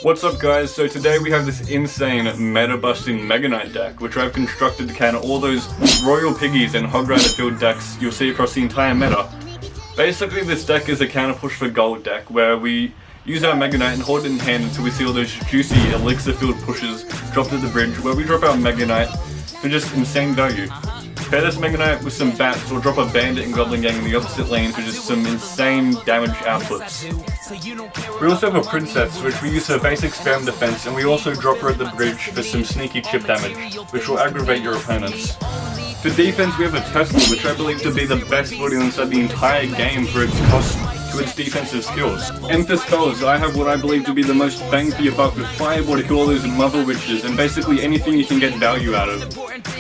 What's up guys, so today we have this insane meta-busting Mega Knight deck, which I've constructed to counter all those Royal Piggies and Hog Rider field decks you'll see across the entire meta. Basically this deck is a counter push for gold deck, where we use our Mega Knight and hold it in hand until we see all those juicy elixir field pushes drop to the bridge, where we drop our Mega Knight for just insane value. Pair this Mega Knight with some bats or drop a bandit and goblin gang in the opposite lane for just some insane damage outputs. We also have a princess, which we use for basic spam defense, and we also drop her at the bridge for some sneaky chip damage, which will aggravate your opponents. For defense we have a Tesla, which I believe to be the best building inside the entire game for its cost to its defensive skills. And for spells, I have what I believe to be the most bang for your buck with Fireball to kill all those Mother Witches and basically anything you can get value out of.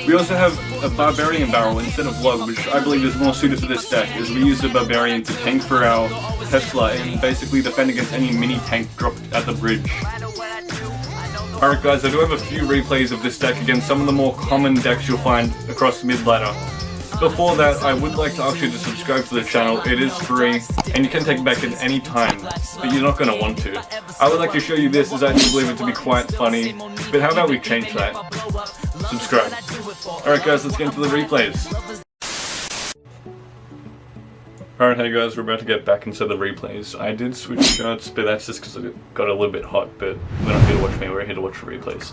We also have a Barbarian Barrel instead of Lug, which I believe is more suited for this deck, as we use the Barbarian to tank for our Tesla and basically defend against any mini tank dropped at the bridge. Alright guys, I do have a few replays of this deck against some of the more common decks you'll find across mid-ladder. Before that, I would like to ask you to subscribe to the channel. It is free, and you can take it back at any time, but you're not going to want to. I would like to show you this, as I do believe it to be quite funny, but how about we change that? Subscribe. Alright guys, let's get into the replays. Alright, hey guys, we're about to get back into the replays. I did switch shirts, but that's just because it got a little bit hot, but we're not here to watch me, we're here to watch the replays.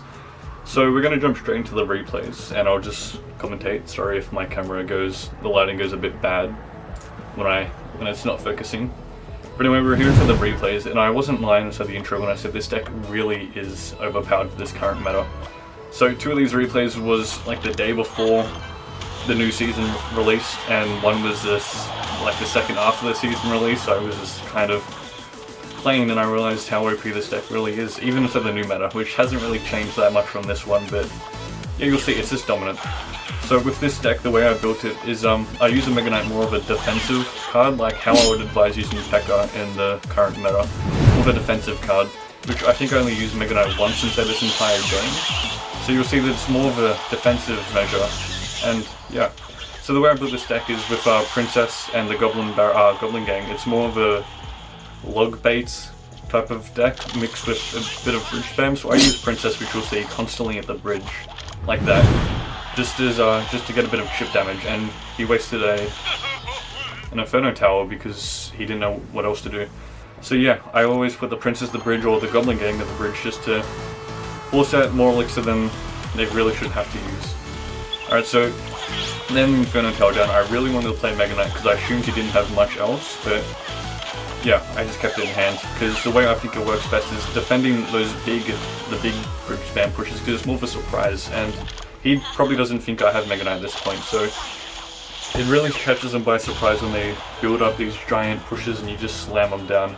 So we're going to jump straight into the replays, and I'll just commentate. Sorry if my camera goes, the lighting goes a bit bad when it's not focusing. But anyway, we're here for the replays, and I wasn't lying inside the intro when I said this deck really is overpowered for this current meta. So two of these replays was like the day before the new season released, and one was this like the second after the season release. So I was just kind of playing and I realized how OP this deck really is, even for the new meta, which hasn't really changed that much from this one, but yeah, you'll see, it's just dominant. So with this deck, the way I built it is I use a Mega Knight more of a defensive card, like how I would advise using P.E.K.K.A in the current meta, more of a defensive card, which I think I only used Mega Knight once inside this entire game. So you'll see that it's more of a defensive measure, and yeah. So the way I built this deck is with Princess and the Goblin Gang. It's more of a log bait type of deck mixed with a bit of bridge spam. So I use Princess, which you'll see constantly at the bridge, like that, just to get a bit of chip damage. And he wasted an Inferno Tower because he didn't know what else to do. So yeah, I always put the Princess at the bridge or the Goblin Gang at the bridge just to force out more elixir than they really should have to use. Alright, so then Inferno Tower down, I really wanted to play Mega Knight because I assumed he didn't have much else, but yeah, I just kept it in hand, because the way I think it works best is defending the big bridge spam pushes, because it's more of a surprise, and he probably doesn't think I have Mega Knight at this point, so it really catches them by surprise when they build up these giant pushes and you just slam them down.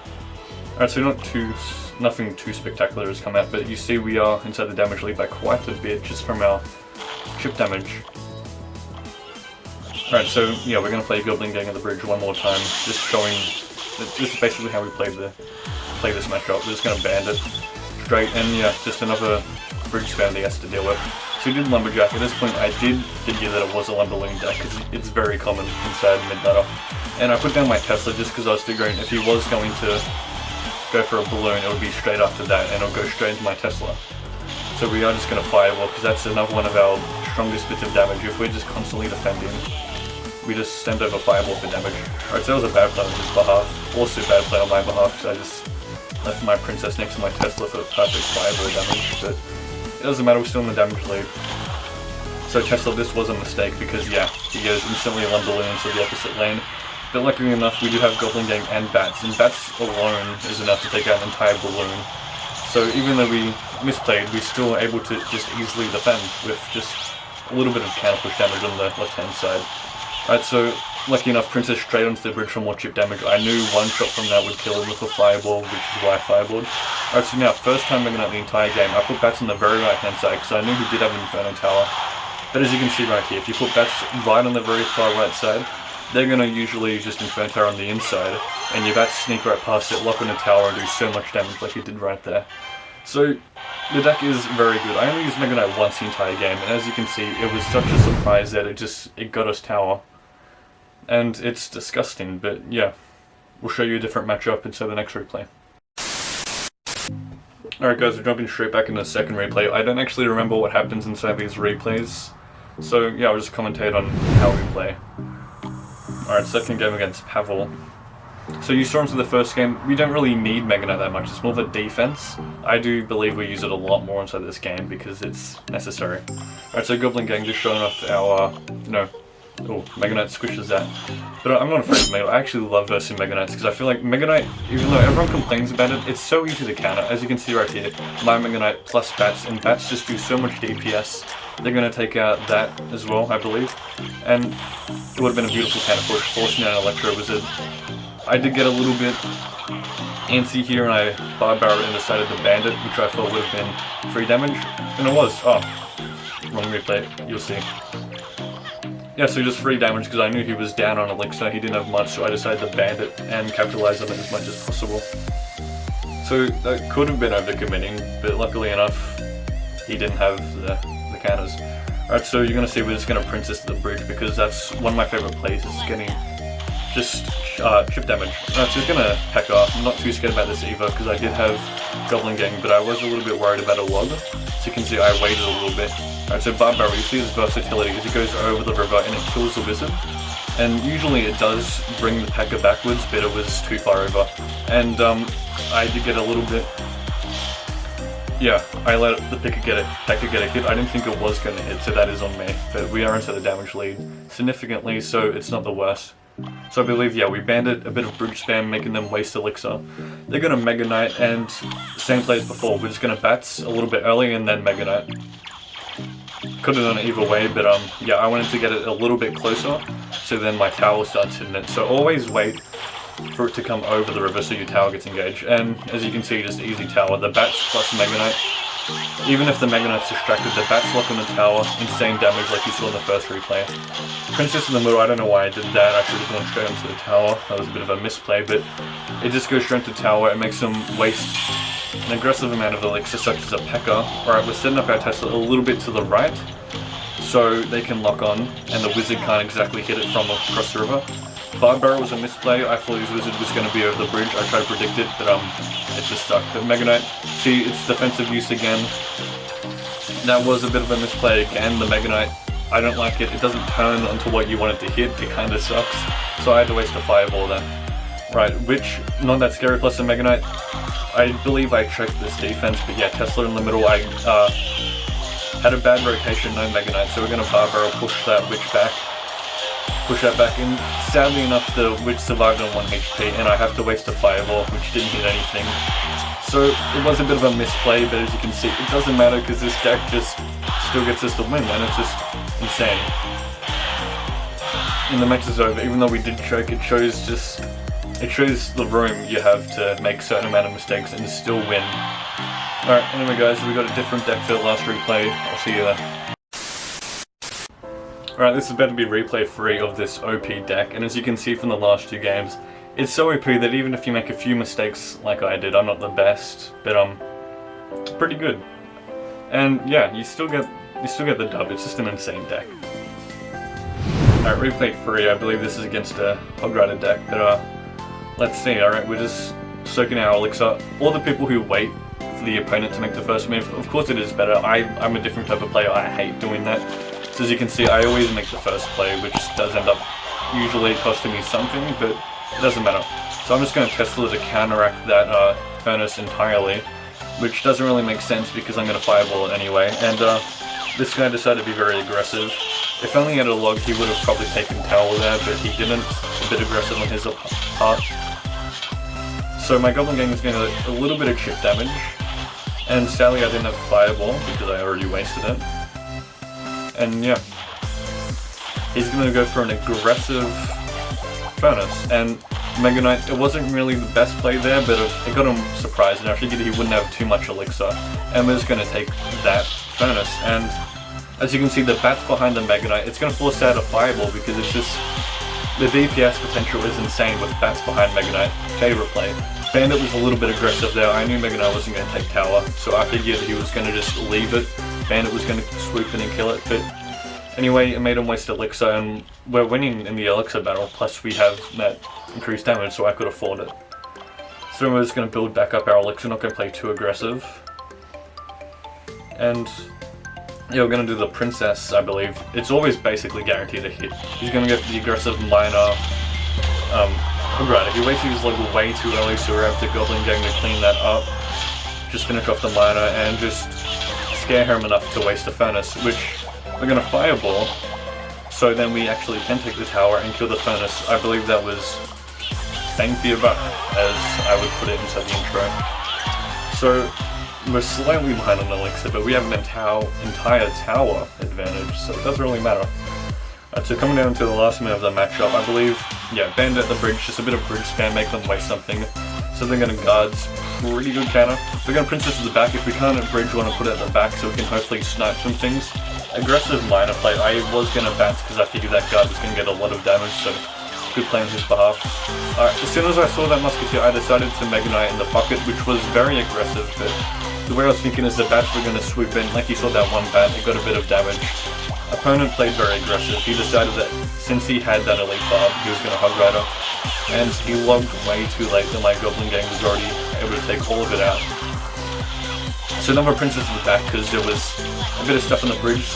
Alright, so nothing too spectacular has come out, but you see we are inside the damage lead by quite a bit just from our chip damage. Alright, so yeah, we're going to play Goblin Gang at the bridge one more time, just showing that this is basically how we play this matchup. We're just going to bandit straight, and yeah, just another bridge spam that he has to deal with. So he did Lumberjack. At this point I did figure that it was a Lumberloon deck, because it's very common inside mid-ladder. And I put down my Tesla just because I was figuring if he was going to go for a balloon, it would be straight after that, and it'll go straight into my Tesla. So we are just going to Fireball, because that's another one of our strongest bits of damage. If we're just constantly defending, we just send over Fireball for damage. Alright, so that was a bad play on his behalf. Also bad play on my behalf, because I just left my Princess next to my Tesla for perfect Fireball damage, but it doesn't matter, we're still in the damage lead. So Tesla, this was a mistake, because yeah, he goes instantly Lumberloon into the opposite lane. But luckily enough, we do have Goblin Gang and Bats, and Bats alone is enough to take out an entire balloon. So even though we misplayed, we're still able to just easily defend with just a little bit of counter push damage on the left-hand side. Alright, so lucky enough, Princess straight onto the bridge for more chip damage. I knew one shot from that would kill him with a Fireball, which is why I Fireballed. Alright, so now, first time Mega Knight the entire game, I put Bats on the very right-hand side, because I knew he did have an Inferno Tower. But as you can see right here, if you put Bats right on the very far right side, they're going to usually just Inferno Tower on the inside, and your Bats sneak right past it, lock on a tower, and do so much damage like it did right there. So, the deck is very good. I only used Mega Knight once the entire game, and as you can see, it was such a surprise that it got us tower. And it's disgusting, but yeah. we'll show you a different matchup inside the next replay. Alright guys, we're jumping straight back into the second replay. I don't actually remember what happens inside these replays, so yeah, I'll just commentate on how we play. Alright, second game against Pavel. So you saw into the first game, we don't really need Mega Knight that much, it's more of a defense. I do believe we use it a lot more inside this game because it's necessary. Alright, so Goblin Gang just showing off our, oh, Mega Knight squishes that. But I'm not afraid of Mega Knight. I actually love versing Mega Knights because I feel like Mega Knight, even though everyone complains about it, it's so easy to counter. As you can see right here, my Mega Knight plus Bats, and Bats just do so much DPS. They're going to take out that as well, I believe. And it would have been a beautiful counter push, forcing out an Electro Wizard. I did get a little bit antsy here and I bar barreled and decided to Bandit, which I thought would have been free damage. And it was. Oh, wrong replay, you'll see. Yeah, so just free damage because I knew he was down on Elixir, he didn't have much, so I decided to Bandit and capitalize on it as much as possible. So that could have been overcommitting, but luckily enough, he didn't have the counters. Alright, so you're going to see we're just going to Princess to the bridge because that's one of my favourite plays, is getting just chip damage. Alright, so he's going to peck off. I'm not too scared about this either because I did have Goblin Gang, but I was a little bit worried about a log. So you can see I waited a little bit. Alright, so Barbaro, you see his versatility as he goes over the river and it kills the wizard. And usually it does bring the P.E.K.K.A backwards, but it was too far over. And I did get a little bit... Yeah, I let the P.E.K.K.A get a hit. I didn't think it was going to hit, so that is on me. But we are into the damage lead significantly, so it's not the worst. So I believe, yeah, we Bandit, a bit of Bridge Spam, making them waste Elixir. They're going to Mega Knight, and same play as before, we're just going to Bats a little bit early and then Mega Knight. Could have done it either way, but yeah, I wanted to get it a little bit closer, so then my tower starts hitting it. So always wait for it to come over the river so your tower gets engaged. And as you can see, just easy tower. The Bats plus Mega Knight. Even if the Mega Knight's distracted, the Bats lock on the tower, insane damage like you saw in the first replay. Princess in the middle, I don't know why I did that, I should have gone straight onto the tower. That was a bit of a misplay, but it just goes straight to tower, it makes them waste an aggressive amount of Elixir such as a P.E.K.K.A. Alright, we're setting up our Tesla a little bit to the right, so they can lock on, and the wizard can't exactly hit it from across the river. Barbaro was a misplay, I thought his wizard was going to be over the bridge, I tried to predict it, but it just sucked. But Mega Knight, see, it's defensive use again. That was a bit of a misplay again, the Mega Knight. I don't like it, it doesn't turn onto what you want it to hit, it kind of sucks. So I had to waste a Fireball then. Right, which, not that scary plus the Mega Knight. I believe I checked this defense, but yeah, Tesla in the middle, I had a bad rotation, no Mega Knight, so we're going to Barbaro push that Witch back. Push that back in. Sadly enough, the Witch survived on 1 HP, and I have to waste a Fireball, which didn't hit anything. So it was a bit of a misplay, but as you can see, it doesn't matter because this deck just still gets us the win, and it's just insane. And the match is over. Even though we did choke, it shows the room you have to make a certain amount of mistakes and still win. Alright, anyway guys, we got a different deck for the last replay. I'll see you then. Alright, this is about to be replay 3 of this OP deck, and as you can see from the last 2 games, it's so OP that even if you make a few mistakes like I did, I'm not the best, but pretty good. And yeah, you still get the dub, it's just an insane deck. Alright, replay 3, I believe this is against a Hog Rider deck, but let's see. Alright, we're just soaking our Elixir. All the people who wait for the opponent to make the first move, of course it is better. I'm a different type of player, I hate doing that. So as you can see, I always make the first play, which does end up usually costing me something, but it doesn't matter. So I'm just going to Tesla to counteract that Furnace entirely, which doesn't really make sense because I'm going to Fireball it anyway. And this guy decided to be very aggressive. If only he had a log, he would have probably taken Tower there, but he didn't. A bit aggressive on his part. So my Goblin Gang is going to a little bit of chip damage, and sadly I didn't have Fireball because I already wasted it. And yeah, he's going to go for an aggressive Furnace, and Mega Knight, it wasn't really the best play there, but it got him surprised, and I figured he wouldn't have too much Elixir, and we're just going to take that Furnace, and as you can see, the Bats behind the Mega Knight, it's going to force out a Fireball because it's just, the DPS potential is insane with Bats behind Mega Knight. Favorite play. Bandit was a little bit aggressive there, I knew Mega Knight wasn't going to take Tower, so I figured he was going to just leave it. Bandit was going to swoop in and kill it, but anyway, it made him waste Elixir, and we're winning in the Elixir battle, plus we have that increased damage, so I could afford it. So we're just going to build back up our elixir, not going to play too aggressive. And yeah, we're going to do the princess, I believe. It's always basically guaranteed a hit. He's going to go for the aggressive minor. Right, he wasted his level way too early, so we're able to Goblin Gang to clean that up. Just finish off the minor and just scare him enough to waste a furnace, which we're going to fireball. So then we actually can take the tower and kill the furnace. I believe that was bang for your buck, as I would put it inside the intro. So we're slightly behind on elixir, but we have an entire tower advantage, so it doesn't really matter. So coming down to the last minute of the matchup, I believe, yeah, Bandit at the bridge, just a bit of bridge spam, make them waste something. So they're going to guards, pretty good counter. We're going to princess at the back. If we can't at bridge, we want to put it at the back so we can hopefully snipe some things. Aggressive minor play, I was going to bat because I figured that guard was going to get a lot of damage, so good play on his behalf. As soon as I saw that musketeer, I decided to Mega Knight in the pocket, which was very aggressive, but the way I was thinking is the bats were going to swoop in. Like you saw that one bat, it got a bit of damage. Opponent played very aggressive. He decided that since he had that elite barb, he was going to Hog Rider, and he logged way too late that my Goblin Gang was already able to take all of it out. So another princess at the back because there was a bit of stuff on the bridge,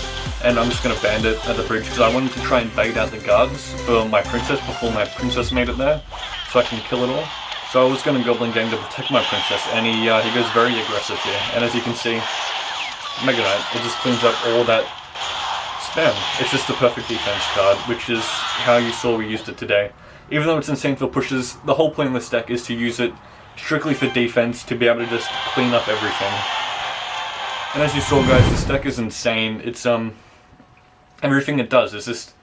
and I'm just going to Bandit at the bridge because I wanted to try and bait out the guards for my princess before my princess made it there, so I can kill it all. So I was going to Goblin Gang to protect my princess, and he goes very aggressive here, and as you can see, Mega Knight, it just cleans up all that spam. It's just the perfect defense card, which is how you saw we used it today. Even though it's insane for pushes, the whole point of this deck is to use it strictly for defense to be able to just clean up everything. And as you saw, guys, this deck is insane. It's everything it does is just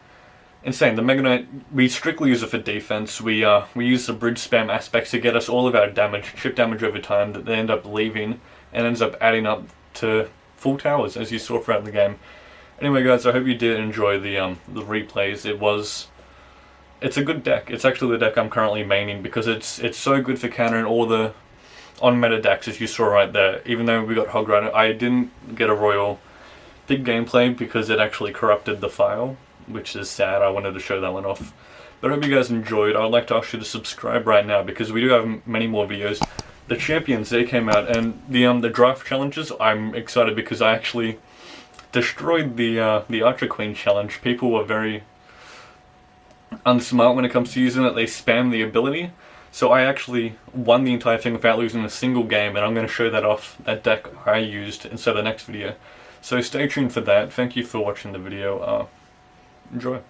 insane. The Mega Knight, we strictly use it for defense. We use the bridge spam aspects to get us all of our damage, chip damage over time that they end up leaving and ends up adding up to full towers, as you saw throughout the game. Anyway, guys, I hope you did enjoy the replays. It's a good deck. It's actually the deck I'm currently maining because it's so good for countering all the on-meta decks, as you saw right there. Even though we got Hog Rider, I didn't get a Royal big gameplay because it actually corrupted the file, which is sad. I wanted to show that one off. But I hope you guys enjoyed. I would like to ask you to subscribe right now because we do have many more videos. The champions, they came out, and the draft challenges, I'm excited because I actually destroyed the Archer Queen challenge. People were very unsmart when it comes to using it. They spam the ability. So I actually won the entire thing without losing a single game, and I'm going to show that off, that deck I used inside the next video. So stay tuned for that. Thank you for watching the video. Enjoy.